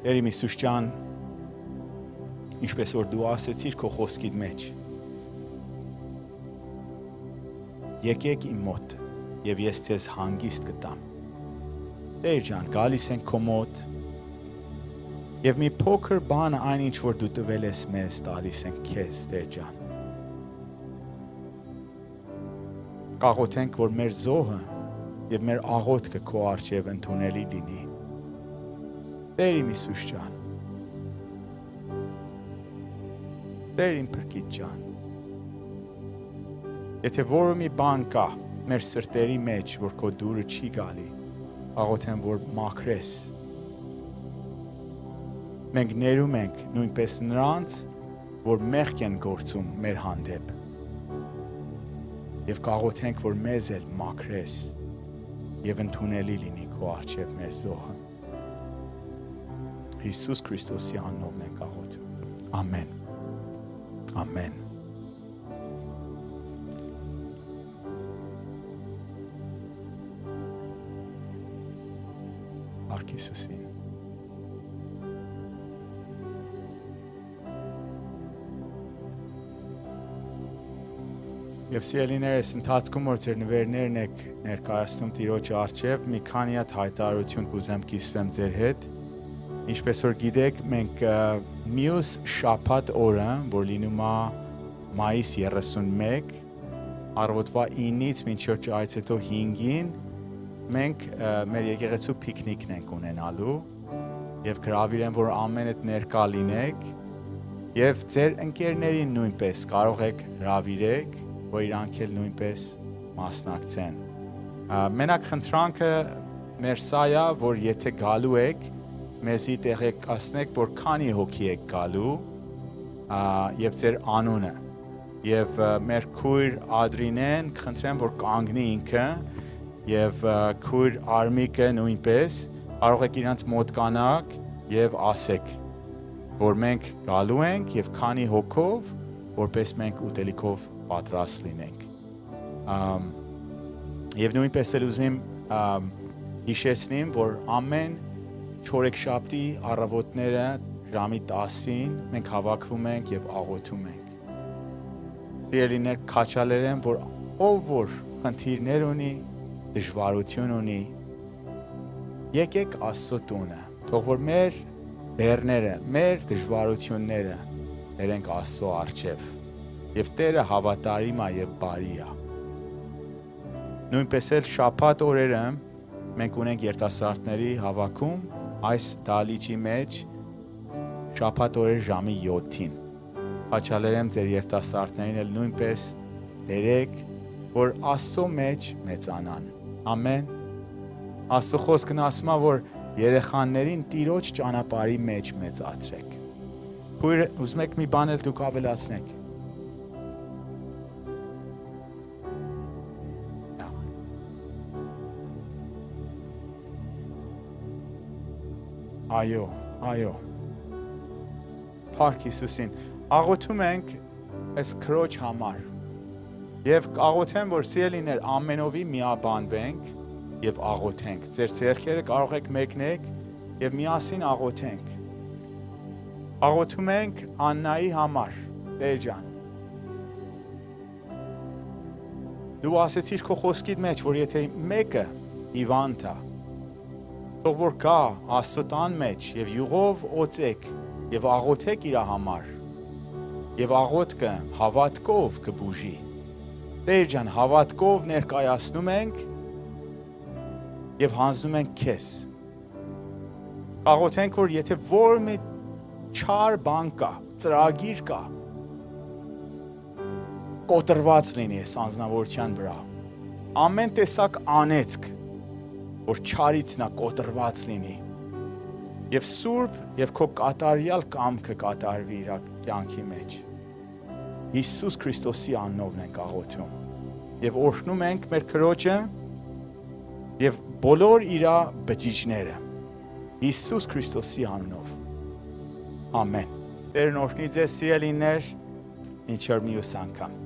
Տեր իմ Հիսուս ջան, ինչպես որ դու ասեցիր քո խոսքիդ մեջ, եկեք իմ մոտ եւ ես ձեզ հանգիստ կտամ։ Տեր ջան, գալիս ենք քո մոտ եւ մի փոքր բան այն ինչ որ դու տվել ես մեզ տալիս ենք քեզ, Տեր ջան։ Կաղոթենք, որ մեր զոհը եւ մեր աղոթքը քո առջեւ ընդունելի լինի։ Տեր իմ Հիսուս ջան, Տեր իմ փրկիչ ջան, եթե որը մի բան կա մեր սրտերի մեջ, որ քո դուրը չի գալի, աղոթեմ, որ մաքրես։ Մենք ներում ենք նույնպես նրանց, որ մեղք են գործում մեր հանդեպ, եւ կաղոթենք, որ մեզ էլ մաքրես եւ ընդունելի լինի քո առջեւ մեր զոհը։ Հիսուս Քրիստոսի անունով ենք աղոթում։ Ամեն։ Ամեն։ Արք Հիսուսին։ Եվ սիրելիներս, ընթացքում որ ձեր նվերներն եք ներկայացնում Տիրոջ առջև, մի քանի հատ հայտարարություն կուզեմ կիսվեմ ձեր հետ։ Ինչպես որ գիտեք, մենք մյուս շաբաթ օրը, որ լինում է մայիս 31, առավոտվա 9-ից մինչև ճայից հետո 5-ին, մենք մեր եկեղեցու պիկնիկն ենք ունենալու եւ հրավիրեմ, որ ամենդ ներկա լինեք եւ ձեր ընկերներին նույնպես կարող եք հրավիրեք, որ իրանք էլ նույնպես մասնակցեն։ Մենակ խնդրանքը մեր սա է, որ եթե գալու եք, մեզի տեղեկացնեք, որ քանի հոգի եք գալու եւ ձեր անունը։ Եվ մեր քույր Ադրինեն խնդրեմ, որ կանգնի ինքը եւ քույր Արմիկը նույնպես կարող եք իրանց մոտ կանաք եւ ասեք, որ մենք գալու ենք եւ քանի հոգով, որպես մենք ուտելիքով պատրաստ լինենք։ Եվ նույնպես էլ ուզում եմ հիշեցնեմ, որ ամեն չորեքշաբթի առավոտները ժամի 10-ին մենք հավաքվում ենք եւ աղոթում ենք։ Սիրելիներ, քաչալերեմ, որ ով որ խնդիրներ ունի, դժվարություն ունի, եկեք Աստծո տունը, թող որ մեր բեռները, մեր դժվարությունները ներենք Աստծո առջև։ Եվ Տերը հավատարիմ է եւ բարի է։ Նույնպես էլ շաբաթ օրերը մենք ունենք երիտասարդների հավաքում այս դալիճի մեջ շաբաթ օրեր ժամի 7-ին։ Խաչալերեմ ձեր երիտասարդներին էլ նույնպես դերեք, որ Աստծո մեջ մեծանան։ Ամեն։ Աստծո խոսքն ասում է, որ երեխաներին Տիրոջ ճանապարհի մեջ մեծացրեք։ Քույր, ուզում եք մի բան էլ դուք ավելացնեք։ Այո, Փառք Հիսուսին, աղոթում ենք այս քրոջ համար եւ աղոթեմ, որ սիրելիներ ամենովի միաբանվենք եւ աղոթենք, ձեր ձեռքերը կարող եք մեկնեք եւ միասին աղոթենք։ Աղոթում ենք Աննայի համար, Տեր ջան։ Դու ասեցիր քո խոսքիդ մեջ, որ եթե մեկը հիվանդ է, թող որ գա Աստծո տան մեջ եւ յուղով օծեք եւ աղոթեք իր համար եւ աղոթքը հավատքով կբուժի։ Տեր ջան, հավատքով ներկայացնում ենք եւ հանձնում ենք քեզ։ Աղոթենք, որ եթե որ մի չար բան կա, ծրագիր կա, կոտրված լինի այս անձնավորության վրա։ Ամեն տեսակ անեծք, որ չարից նա կոտրված լինի եւ սուրբ եւ քո կատարյալ կամքը կատարվի իր կյանքի մեջ։ Հիսուս Քրիստոսի անունով ենք աղոթում եւ օրհնում ենք մեր քրոջը եւ բոլոր իր բջիջները Հիսուս Քրիստոսի անունով։ Ամեն։ Տերն օրհնի ձեզ սիրելիներ, մինչև մյուս անգամ։